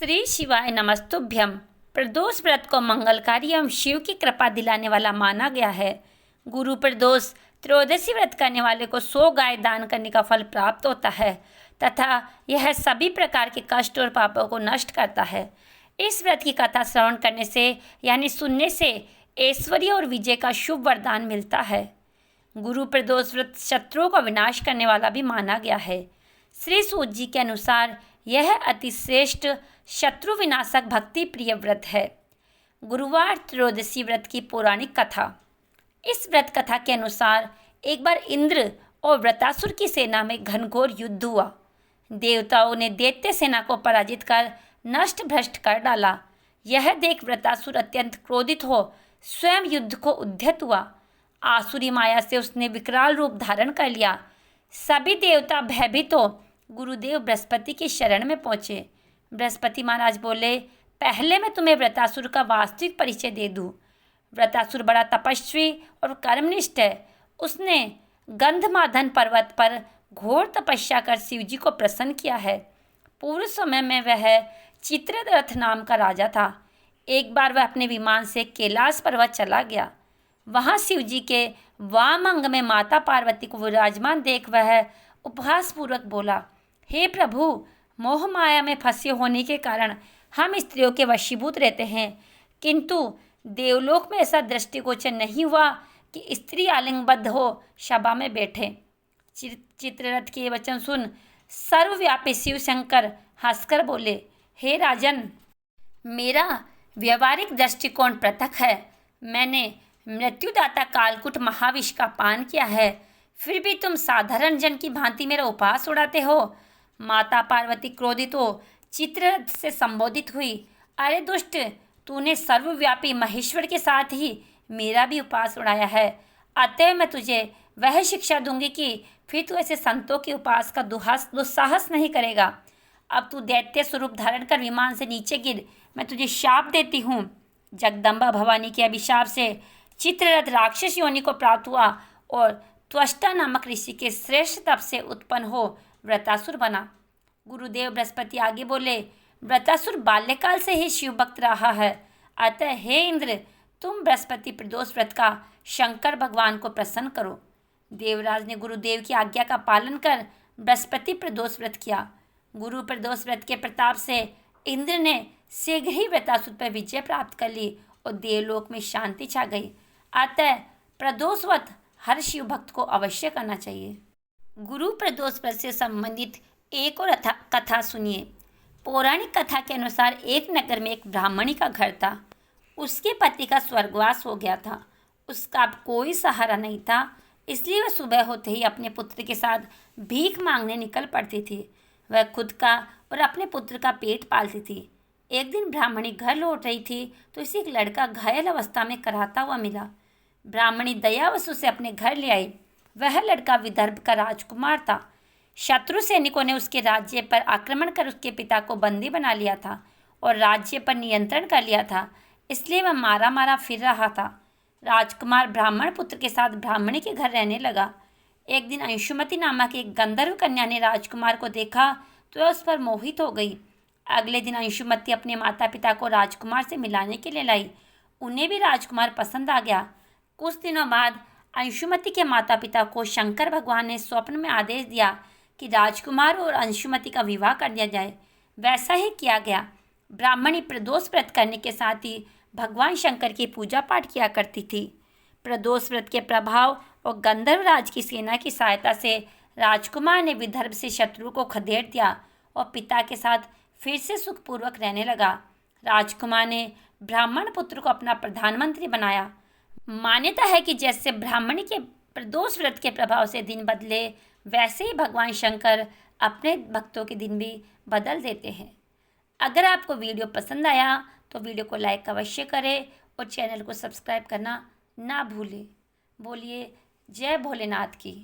श्री शिवाय नमस्तुभ्यम। प्रदोष व्रत को मंगलकारी एवं शिव की कृपा दिलाने वाला माना गया है। गुरु प्रदोष त्रयोदशी व्रत करने वाले को 100 गाय दान करने का फल प्राप्त होता है तथा यह सभी प्रकार के कष्ट और पापों को नष्ट करता है। इस व्रत की कथा श्रवण करने से यानी सुनने से ऐश्वर्य और विजय का शुभ वरदान मिलता है। गुरु प्रदोष व्रत शत्रुओं का विनाश करने वाला भी माना गया है। श्री सूत जी के अनुसार यह अति श्रेष्ठ शत्रु विनाशक भक्ति प्रिय व्रत है। गुरुवार त्रयोदशी व्रत की पौराणिक कथा। इस व्रत कथा के अनुसार एक बार इंद्र और वृत्रासुर की सेना में घनघोर युद्ध हुआ। देवताओं ने दैत्य सेना को पराजित कर नष्ट भ्रष्ट कर डाला। यह देख वृत्रासुर अत्यंत क्रोधित हो स्वयं युद्ध को उद्यत हुआ। आसुरी माया से उसने विकराल रूप धारण कर लिया। सभी देवता भयभीत हो गुरुदेव बृहस्पति की शरण में पहुँचे। बृहस्पति महाराज बोले, पहले मैं तुम्हें वृत्रासुर का वास्तविक परिचय दे दूं। वृत्रासुर बड़ा तपस्वी और कर्मनिष्ठ है। उसने गंधमादन पर्वत पर घोर तपस्या कर शिव जी को प्रसन्न किया है। पूर्व समय में वह चित्ररथ नाम का राजा था। एक बार वह अपने विमान से कैलाश पर्वत चला गया। वहाँ शिव जी के वाम अंग में माता पार्वती को विराजमान देख वह उपहासपूर्वक बोला, हे प्रभु, मोह माया में फंसे होने के कारण हम स्त्रियों के वशीभूत रहते हैं, किंतु देवलोक में ऐसा दृष्टिगोचर नहीं हुआ कि स्त्री आलिंगबद्ध हो सभा में बैठे। चित्ररथ के वचन सुन सर्वव्यापी शिव शंकर हंसकर बोले, हे राजन, मेरा व्यवहारिक दृष्टिकोण पृथक है। मैंने मृत्युदाता कालकूट महाविष का पान किया है, फिर भी तुम साधारण जन की भांति मेरा उपहास उड़ाते हो। माता पार्वती क्रोधित हो चित्ररथ से संबोधित हुई, अरे दुष्ट, तूने सर्वव्यापी महेश्वर के साथ ही मेरा भी उपहास उड़ाया है। अतः मैं तुझे वह शिक्षा दूंगी कि फिर तू ऐसे संतों के उपहास का दुस्साहस नहीं करेगा। अब तू दैत्य स्वरूप धारण कर विमान से नीचे गिर, मैं तुझे शाप देती हूँ। जगदम्बा भवानी के अभिशाप से चित्ररथ राक्षस योनि को प्राप्त हुआ और त्वष्टा नामक ऋषि के श्रेष्ठ तप से उत्पन्न हो वृत्रासुर बना। गुरुदेव बृहस्पति आगे बोले, वृत्रासुर बाल्यकाल से ही शिव भक्त रहा है, अतः हे इंद्र, तुम बृहस्पति प्रदोष व्रत का शंकर भगवान को प्रसन्न करो। देवराज ने गुरुदेव की आज्ञा का पालन कर बृहस्पति प्रदोष व्रत किया। गुरु प्रदोष व्रत के प्रताप से इंद्र ने शीघ्र ही वृत्रासुर पर विजय प्राप्त कर ली और देवलोक में शांति छा गई। अतः प्रदोष व्रत हर शिव भक्त को अवश्य करना चाहिए। गुरु प्रदोष व्रत से संबंधित एक और कथा सुनिए। पौराणिक कथा के अनुसार एक नगर में एक ब्राह्मणी का घर था। उसके पति का स्वर्गवास हो गया था। उसका अब कोई सहारा नहीं था, इसलिए वह सुबह होते ही अपने पुत्र के साथ भीख मांगने निकल पड़ती थी। वह खुद का और अपने पुत्र का पेट पालती थी। एक दिन ब्राह्मणी घर लौट रही थी तो इसे एक लड़का घायल अवस्था में कराहता हुआ मिला। ब्राह्मणी दयावश उसे अपने घर ले आई। वह लड़का विदर्भ का राजकुमार था। शत्रु सैनिकों ने उसके राज्य पर आक्रमण कर उसके पिता को बंदी बना लिया था और राज्य पर नियंत्रण कर लिया था, इसलिए वह मारा मारा फिर रहा था। राजकुमार ब्राह्मण पुत्र के साथ ब्राह्मणी के घर रहने लगा। एक दिन अंशुमति नामक एक गंधर्व कन्या ने राजकुमार को देखा तो वह उस पर मोहित हो गई। अगले दिन अंशुमति अपने माता पिता को राजकुमार से मिलाने के लिए लाई। उन्हें भी राजकुमार पसंद आ गया। कुछ दिनों बाद अंशुमति के माता पिता को शंकर भगवान ने स्वप्न में आदेश दिया कि राजकुमार और अंशुमति का विवाह कर दिया जाए। वैसा ही किया गया। ब्राह्मणी प्रदोष व्रत करने के साथ ही भगवान शंकर की पूजा पाठ किया करती थी। प्रदोष व्रत के प्रभाव और गंधर्वराज की सेना की सहायता से राजकुमार ने विदर्भ से शत्रु को खदेड़ दिया और पिता के साथ फिर से सुखपूर्वक रहने लगा। राजकुमार ने ब्राह्मण पुत्र को अपना प्रधानमंत्री बनाया। मान्यता है कि जैसे ब्राह्मणी के प्रदोष व्रत के प्रभाव से दिन बदले, वैसे ही भगवान शंकर अपने भक्तों के दिन भी बदल देते हैं। अगर आपको वीडियो पसंद आया तो वीडियो को लाइक अवश्य करें और चैनल को सब्सक्राइब करना ना भूलें। बोलिए जय भोलेनाथ की।